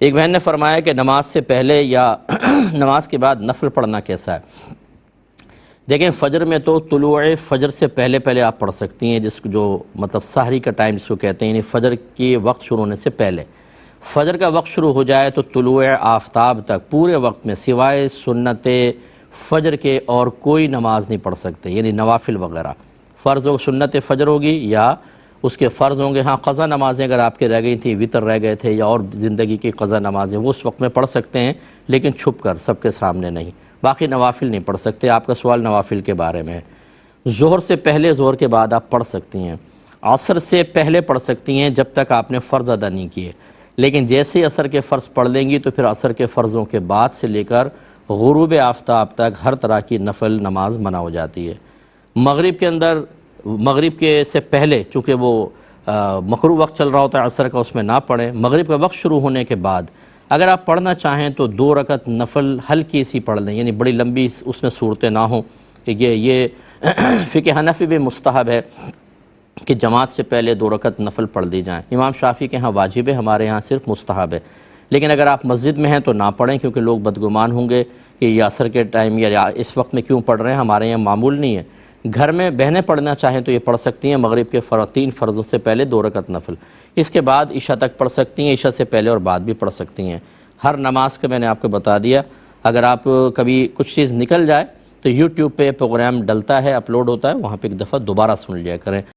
ایک بہن نے فرمایا کہ نماز سے پہلے یا نماز کے بعد نفل پڑھنا کیسا ہے؟ دیکھیں، فجر میں تو طلوع فجر سے پہلے آپ پڑھ سکتی ہیں، جس کو جو مطلب سحری کا ٹائم جس کو کہتے ہیں، یعنی فجر کے وقت شروع ہونے سے پہلے فجر کا وقت شروع ہو جائے تو طلوع آفتاب تک پورے وقت میں سوائے سنت فجر کے اور کوئی نماز نہیں پڑھ سکتے، یعنی نوافل وغیرہ۔ فرض و سنت فجر ہوگی یا اس کے فرض ہوں گے، ہاں قضا نمازیں اگر آپ کے رہ گئی تھیں، وطر رہ گئے تھے یا اور زندگی کی قضا نمازیں، وہ اس وقت میں پڑھ سکتے ہیں لیکن چھپ کر، سب کے سامنے نہیں۔ باقی نوافل نہیں پڑھ سکتے۔ آپ کا سوال نوافل کے بارے میں ہے۔ ظہر سے پہلے، ظہر کے بعد آپ پڑھ سکتی ہیں۔ عصر سے پہلے پڑھ سکتی ہیں جب تک آپ نے فرض ادا نہیں کیے، لیکن جیسے ہی عصر کے فرض پڑھ لیں گی تو پھر عصر کے فرضوں کے بعد سے لے کر غروب آفتاب تک ہر طرح کی نفل نماز منع ہو جاتی ہے۔ مغرب کے اندر، مغرب کے سے پہلے چونکہ وہ مکروہ وقت چل رہا ہوتا ہے عصر کا، اس میں نہ پڑھیں۔ مغرب کا وقت شروع ہونے کے بعد اگر آپ پڑھنا چاہیں تو 2 رکعت نفل ہلکی سی پڑھ لیں، یعنی بڑی لمبی اس میں صورتیں نہ ہوں۔ کہ یہ فقہ حنفی بھی مستحب ہے کہ جماعت سے پہلے 2 رکعت نفل پڑھ دی جائیں۔ امام شافعی کے ہاں واجب ہے، ہمارے ہاں صرف مستحب ہے۔ لیکن اگر آپ مسجد میں ہیں تو نہ پڑھیں، کیونکہ لوگ بدگمان ہوں گے کہ یہ عصر کے ٹائم یا اس وقت میں کیوں پڑھ رہے ہیں، ہمارے یہاں معمول نہیں ہے۔ گھر میں بہنیں پڑھنا چاہیں تو یہ پڑھ سکتی ہیں مغرب کے 3 فرضوں سے پہلے 2 رکعت نفل۔ اس کے بعد عشاء تک پڑھ سکتی ہیں، عشاء سے پہلے اور بعد بھی پڑھ سکتی ہیں۔ ہر نماز کا میں نے آپ کو بتا دیا۔ اگر آپ کبھی کچھ چیز نکل جائے تو یوٹیوب پہ پروگرام ڈلتا ہے، اپلوڈ ہوتا ہے، وہاں پہ ایک دفعہ دوبارہ سن لیا کریں۔